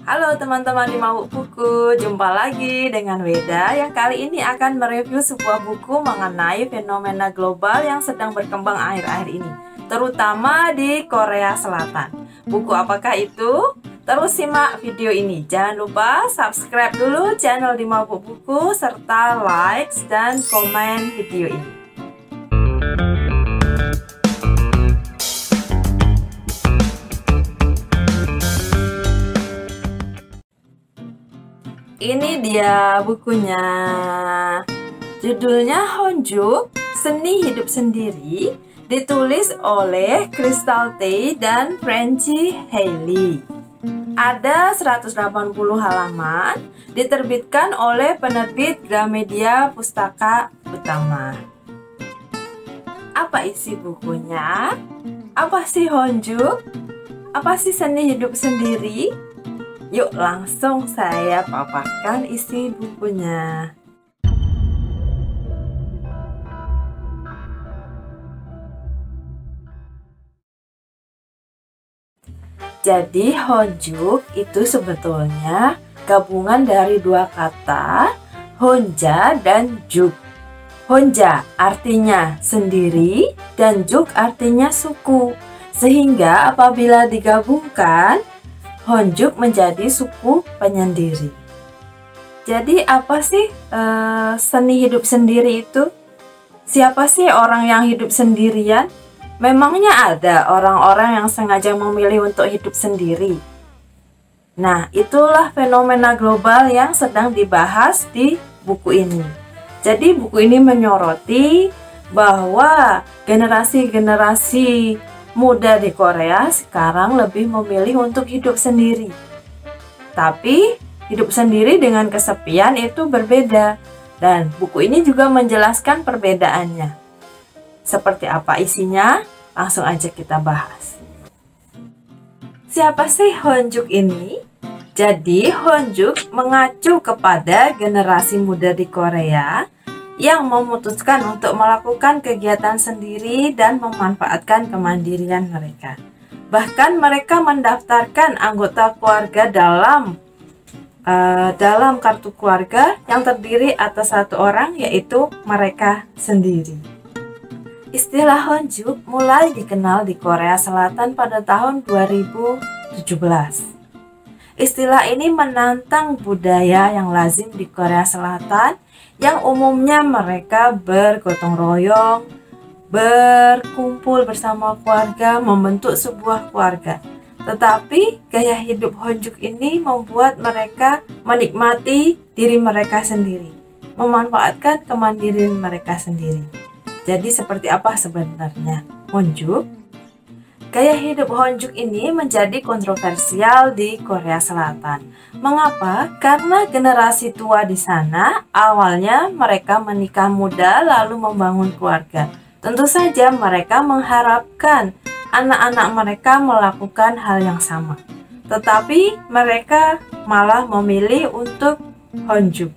Halo teman-teman di Mabuk Buku, jumpa lagi dengan Weda yang kali ini akan mereview sebuah buku mengenai fenomena global yang sedang berkembang akhir-akhir ini, terutama di Korea Selatan. Buku apakah itu? Terus simak video ini. Jangan lupa subscribe dulu channel di Mabuk Buku serta like dan komen video ini. Ini dia bukunya. Judulnya Honjuk, Seni Hidup Sendiri, ditulis oleh Crystal Tay dan Francie Haley. Ada 180 halaman, diterbitkan oleh penerbit Gramedia Pustaka Utama. Apa isi bukunya? Apa sih Honjuk? Apa sih seni hidup sendiri? Yuk langsung saya paparkan isi bukunya. Jadi Honjuk itu sebetulnya gabungan dari dua kata, Honja dan Juk. Honja artinya sendiri dan Juk artinya suku. Sehingga apabila digabungkan, Honjuk menjadi suku penyendiri. Jadi apa sih seni hidup sendiri itu? Siapa sih orang yang hidup sendirian? Memangnya ada orang-orang yang sengaja memilih untuk hidup sendiri? Nah, itulah fenomena global yang sedang dibahas di buku ini. Jadi buku ini menyoroti bahwa generasi-generasi muda di Korea sekarang lebih memilih untuk hidup sendiri. Tapi hidup sendiri dengan kesepian itu berbeda. Dan buku ini juga menjelaskan perbedaannya. Seperti apa isinya? Langsung aja kita bahas. Siapa sih Honjuk ini? Jadi Honjuk mengacu kepada generasi muda di Korea yang memutuskan untuk melakukan kegiatan sendiri dan memanfaatkan kemandirian mereka. Bahkan mereka mendaftarkan anggota keluarga dalam kartu keluarga yang terdiri atas satu orang, yaitu mereka sendiri. Istilah Honjuk mulai dikenal di Korea Selatan pada tahun 2017. Istilah ini menantang budaya yang lazim di Korea Selatan, yang umumnya mereka bergotong royong, berkumpul bersama keluarga, membentuk sebuah keluarga. Tetapi gaya hidup Honjuk ini membuat mereka menikmati diri mereka sendiri, memanfaatkan kemandirian mereka sendiri. Jadi seperti apa sebenarnya Honjuk? Gaya hidup Honjuk ini menjadi kontroversial di Korea Selatan. Mengapa? Karena generasi tua di sana awalnya mereka menikah muda lalu membangun keluarga. Tentu saja mereka mengharapkan anak-anak mereka melakukan hal yang sama. Tetapi mereka malah memilih untuk Honjuk.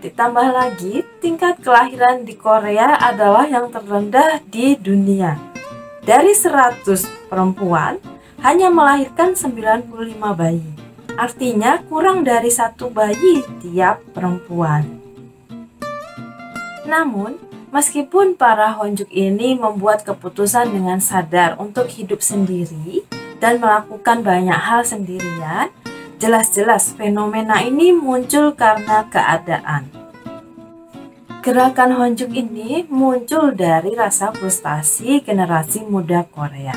Ditambah lagi, tingkat kelahiran di Korea adalah yang terendah di dunia. Dari 100 perempuan, hanya melahirkan 95 bayi. Artinya kurang dari 1 bayi tiap perempuan. Namun, meskipun para Honjuk ini membuat keputusan dengan sadar untuk hidup sendiri dan melakukan banyak hal sendirian, jelas-jelas fenomena ini muncul karena keadaan. Gerakan Honjuk ini muncul dari rasa frustasi generasi muda Korea.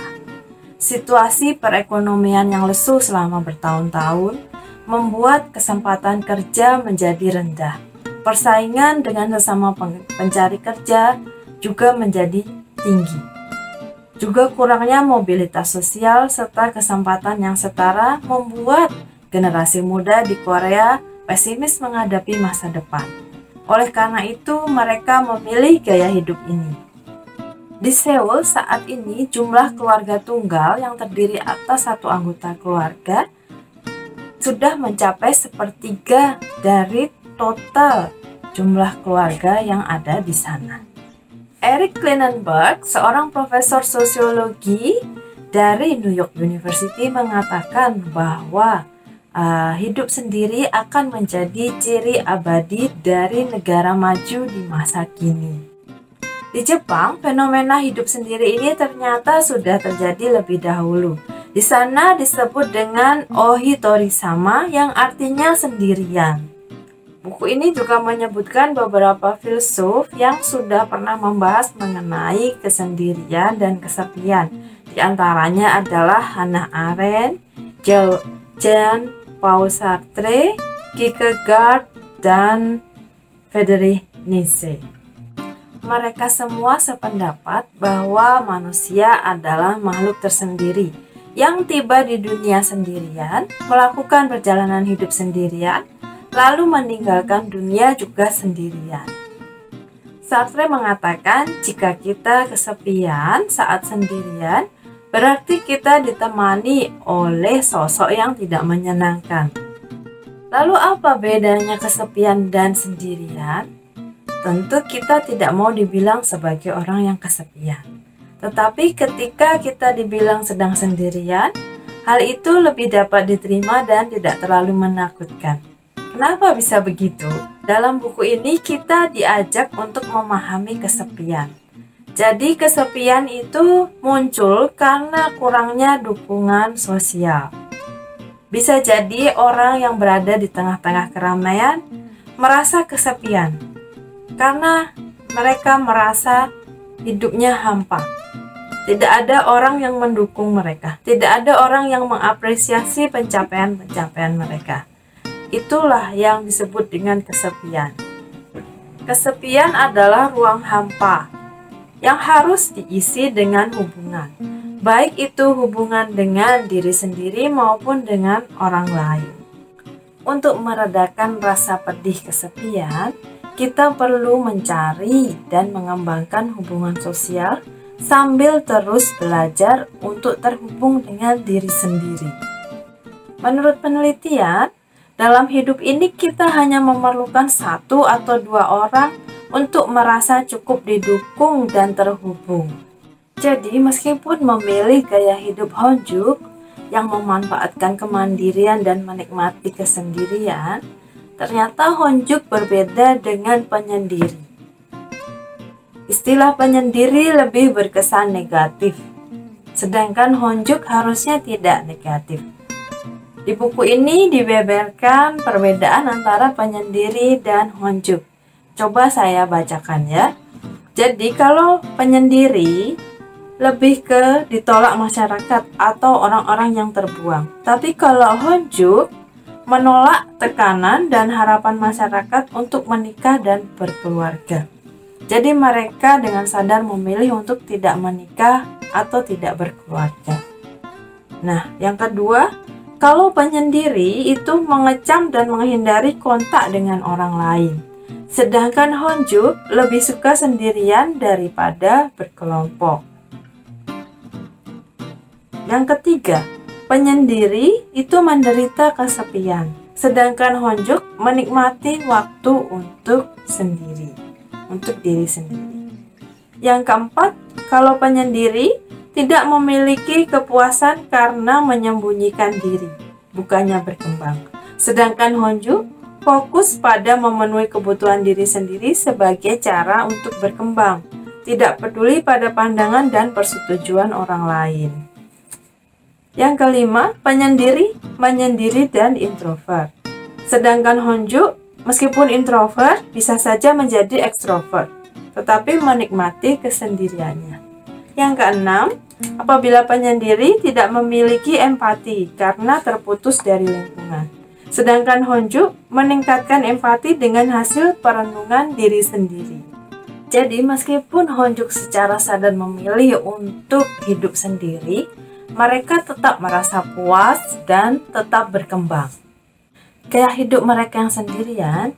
Situasi perekonomian yang lesu selama bertahun-tahun membuat kesempatan kerja menjadi rendah. Persaingan dengan sesama pencari kerja juga menjadi tinggi. Juga kurangnya mobilitas sosial serta kesempatan yang setara membuat generasi muda di Korea pesimis menghadapi masa depan. Oleh karena itu, mereka memilih gaya hidup ini. Di Seoul saat ini, jumlah keluarga tunggal yang terdiri atas satu anggota keluarga sudah mencapai 1/3 dari total jumlah keluarga yang ada di sana. Eric Klinenberg, seorang profesor sosiologi dari New York University, mengatakan bahwa hidup sendiri akan menjadi ciri abadi dari negara maju di masa kini. Di Jepang, fenomena hidup sendiri ini ternyata sudah terjadi lebih dahulu. Di sana disebut dengan ohitori-sama yang artinya sendirian. Buku ini juga menyebutkan beberapa filsuf yang sudah pernah membahas mengenai kesendirian dan kesepian. Di antaranya adalah Hannah Arendt, Jean-Paul Sartre, Kierkegaard, dan Friedrich Nietzsche. Mereka semua sependapat bahwa manusia adalah makhluk tersendiri yang tiba di dunia sendirian, melakukan perjalanan hidup sendirian, lalu meninggalkan dunia juga sendirian. Sartre mengatakan jika kita kesepian saat sendirian, berarti kita ditemani oleh sosok yang tidak menyenangkan. Lalu apa bedanya kesepian dan sendirian? Tentu kita tidak mau dibilang sebagai orang yang kesepian. Tetapi ketika kita dibilang sedang sendirian, hal itu lebih dapat diterima dan tidak terlalu menakutkan. Kenapa bisa begitu? Dalam buku ini kita diajak untuk memahami kesepian. Jadi kesepian itu muncul karena kurangnya dukungan sosial. Bisa jadi orang yang berada di tengah-tengah keramaian merasa kesepian karena mereka merasa hidupnya hampa. Tidak ada orang yang mendukung mereka. Tidak ada orang yang mengapresiasi pencapaian-pencapaian mereka. Itulah yang disebut dengan kesepian. Kesepian adalah ruang hampa yang harus diisi dengan hubungan. Baik itu hubungan dengan diri sendiri maupun dengan orang lain. Untuk meredakan rasa pedih kesepian, kita perlu mencari dan mengembangkan hubungan sosial sambil terus belajar untuk terhubung dengan diri sendiri. Menurut penelitian, dalam hidup ini kita hanya memerlukan 1 atau 2 orang untuk merasa cukup didukung dan terhubung. Jadi meskipun memilih gaya hidup Honjuk yang memanfaatkan kemandirian dan menikmati kesendirian, ternyata Honjuk berbeda dengan penyendiri. Istilah penyendiri lebih berkesan negatif, sedangkan Honjuk harusnya tidak negatif. Di buku ini dibeberkan perbedaan antara penyendiri dan Honjuk. Coba saya bacakan ya. Jadi kalau penyendiri lebih ke ditolak masyarakat atau orang-orang yang terbuang. Tapi kalau Honjuk menolak tekanan dan harapan masyarakat untuk menikah dan berkeluarga. Jadi mereka dengan sadar memilih untuk tidak menikah atau tidak berkeluarga. Nah, yang kedua, kalau penyendiri itu mengecam dan menghindari kontak dengan orang lain. Sedangkan Honjuk lebih suka sendirian daripada berkelompok. Yang ketiga, penyendiri itu menderita kesepian, sedangkan Honjuk menikmati waktu untuk sendiri, untuk diri sendiri. Yang keempat, kalau penyendiri tidak memiliki kepuasan karena menyembunyikan diri, bukannya berkembang. Sedangkan Honjuk fokus pada memenuhi kebutuhan diri sendiri sebagai cara untuk berkembang, tidak peduli pada pandangan dan persetujuan orang lain. Yang kelima, penyendiri, menyendiri dan introvert. Sedangkan Honjuk, meskipun introvert, bisa saja menjadi ekstrovert, tetapi menikmati kesendiriannya. Yang keenam, apabila penyendiri tidak memiliki empati karena terputus dari lingkungan. Sedangkan Honjuk meningkatkan empati dengan hasil perenungan diri sendiri. Jadi meskipun Honjuk secara sadar memilih untuk hidup sendiri, mereka tetap merasa puas dan tetap berkembang. Gaya hidup mereka yang sendirian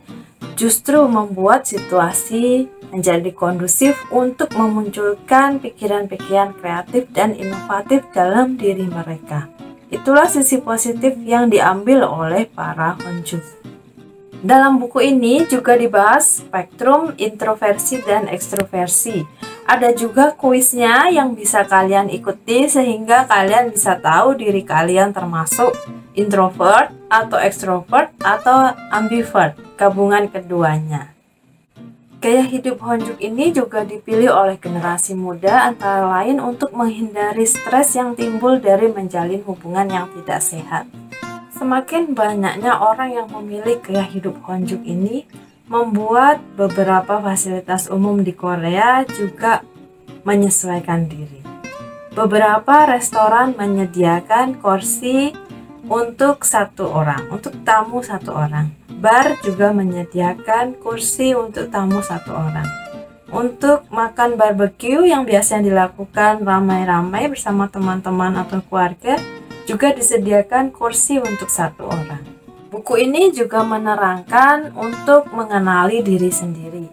justru membuat situasi menjadi kondusif untuk memunculkan pikiran-pikiran kreatif dan inovatif dalam diri mereka. Itulah sisi positif yang diambil oleh para Honjuk. Dalam buku ini juga dibahas spektrum introversi dan ekstroversi. Ada juga kuisnya yang bisa kalian ikuti sehingga kalian bisa tahu diri kalian termasuk introvert atau extrovert atau ambivert, gabungan keduanya. Gaya hidup Honjuk ini juga dipilih oleh generasi muda antara lain untuk menghindari stres yang timbul dari menjalin hubungan yang tidak sehat. Semakin banyaknya orang yang memilih gaya hidup Honjuk ini membuat beberapa fasilitas umum di Korea juga menyesuaikan diri. Beberapa restoran menyediakan kursi untuk satu orang, untuk tamu satu orang. Bar juga menyediakan kursi untuk tamu satu orang. Untuk makan barbeque yang biasanya dilakukan ramai-ramai bersama teman-teman atau keluarga, juga disediakan kursi untuk satu orang. Buku ini juga menerangkan untuk mengenali diri sendiri.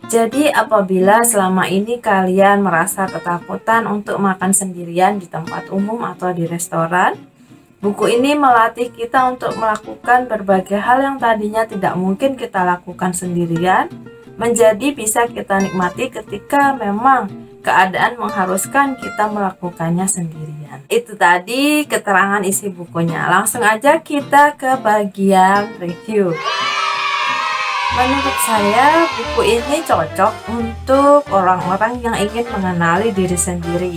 Jadi apabila selama ini kalian merasa ketakutan untuk makan sendirian di tempat umum atau di restoran, buku ini melatih kita untuk melakukan berbagai hal yang tadinya tidak mungkin kita lakukan sendirian, menjadi bisa kita nikmati ketika memang keadaan mengharuskan kita melakukannya sendirian. Itu tadi keterangan isi bukunya. Langsung aja kita ke bagian review. Menurut saya, buku ini cocok untuk orang-orang yang ingin mengenali diri sendiri.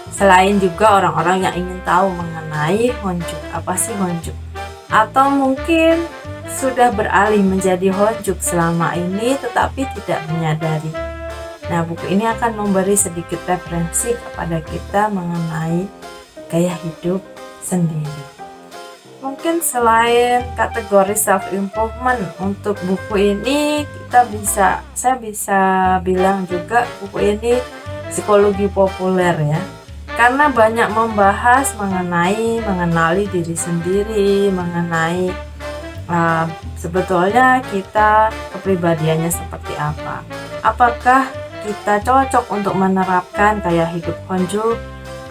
Selain juga orang-orang yang ingin tahu mengenai Honjuk, apa sih Honjuk? Atau mungkin sudah beralih menjadi Honjuk selama ini tetapi tidak menyadari. Nah, buku ini akan memberi sedikit referensi kepada kita mengenai gaya hidup sendiri. Mungkin selain kategori self improvement, untuk buku ini saya bisa bilang juga buku ini psikologi populer ya. Karena banyak membahas mengenali diri sendiri, mengenai sebetulnya kita kepribadiannya seperti apa. Apakah kita cocok untuk menerapkan gaya hidup Honjuk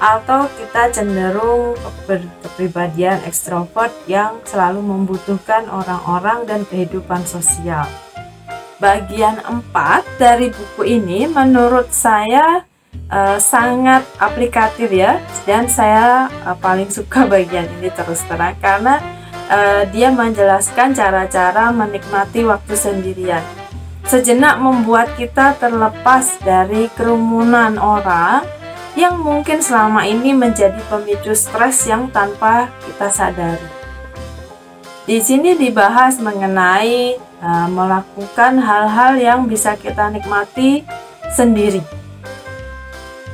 atau kita cenderung kepribadian ekstrovert yang selalu membutuhkan orang-orang dan kehidupan sosial. Bagian 4 dari buku ini menurut saya sangat aplikatif ya, dan saya paling suka bagian ini terus terang karena dia menjelaskan cara-cara menikmati waktu sendirian. Sejenak membuat kita terlepas dari kerumunan orang yang mungkin selama ini menjadi pemicu stres yang tanpa kita sadari. Di sini dibahas mengenai melakukan hal-hal yang bisa kita nikmati sendiri.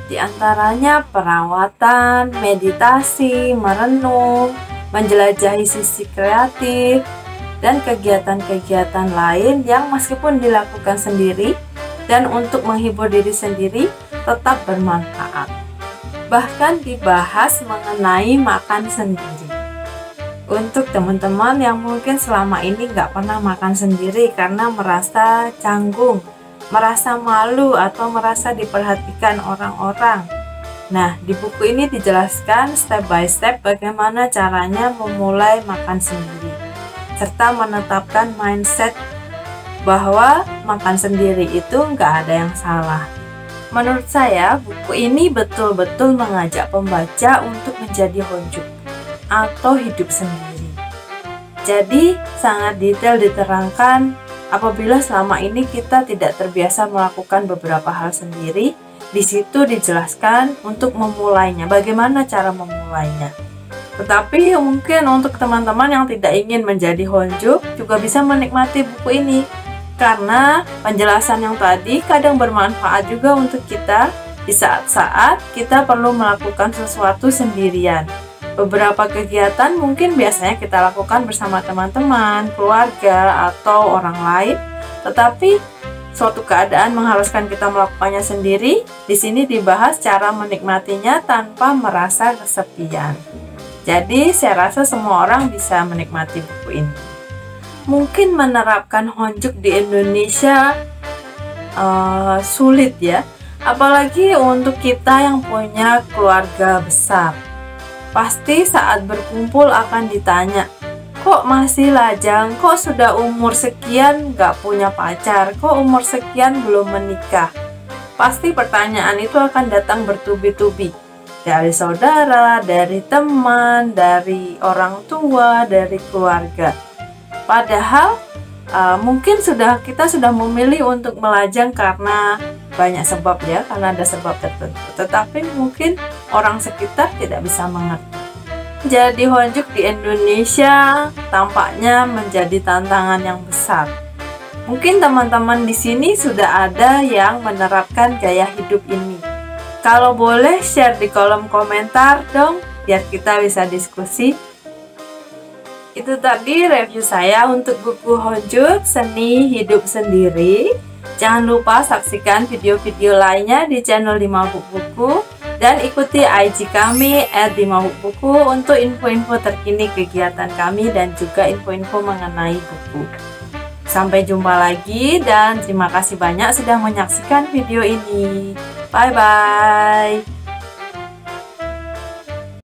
Di antaranya perawatan, meditasi, merenung, menjelajahi sisi kreatif, dan kegiatan-kegiatan lain yang meskipun dilakukan sendiri dan untuk menghibur diri sendiri tetap bermanfaat. Bahkan dibahas mengenai makan sendiri. Untuk teman-teman yang mungkin selama ini nggak pernah makan sendiri karena merasa canggung, merasa malu atau merasa diperhatikan orang-orang. Nah, di buku ini dijelaskan step by step bagaimana caranya memulai makan sendiri, serta menetapkan mindset bahwa makan sendiri itu nggak ada yang salah. Menurut saya, buku ini betul-betul mengajak pembaca untuk menjadi Honjuk atau hidup sendiri. Jadi, sangat detail diterangkan apabila selama ini kita tidak terbiasa melakukan beberapa hal sendiri. Di situ dijelaskan untuk memulainya, bagaimana cara memulainya. Tetapi mungkin untuk teman-teman yang tidak ingin menjadi Honjuk juga bisa menikmati buku ini, karena penjelasan yang tadi kadang bermanfaat juga untuk kita di saat-saat kita perlu melakukan sesuatu sendirian. Beberapa kegiatan mungkin biasanya kita lakukan bersama teman-teman, keluarga, atau orang lain, tetapi suatu keadaan mengharuskan kita melakukannya sendiri. Di sini dibahas cara menikmatinya tanpa merasa kesepian. Jadi saya rasa semua orang bisa menikmati buku ini. Mungkin menerapkan Honjuk di Indonesia sulit ya, apalagi untuk kita yang punya keluarga besar. Pasti saat berkumpul akan ditanya, kok masih lajang, kok sudah umur sekian gak punya pacar, kok umur sekian belum menikah. pasti pertanyaan itu akan datang bertubi-tubi dari saudara, dari teman, dari orang tua, dari keluarga. Padahal mungkin kita sudah memilih untuk melajang karena banyak sebab ya, karena ada sebab tertentu. Tetapi mungkin orang sekitar tidak bisa mengerti. Jadi honjuk di Indonesia tampaknya menjadi tantangan yang besar. Mungkin teman-teman di sini sudah ada yang menerapkan gaya hidup ini. Kalau boleh share di kolom komentar dong, biar kita bisa diskusi. Itu tadi review saya untuk buku Honjuk Seni Hidup Sendiri. Jangan lupa saksikan video-video lainnya di channel 5 Buku dan ikuti IG kami @5buku untuk info-info terkini kegiatan kami dan juga info-info mengenai buku. Sampai jumpa lagi dan terima kasih banyak sudah menyaksikan video ini. Bye bye.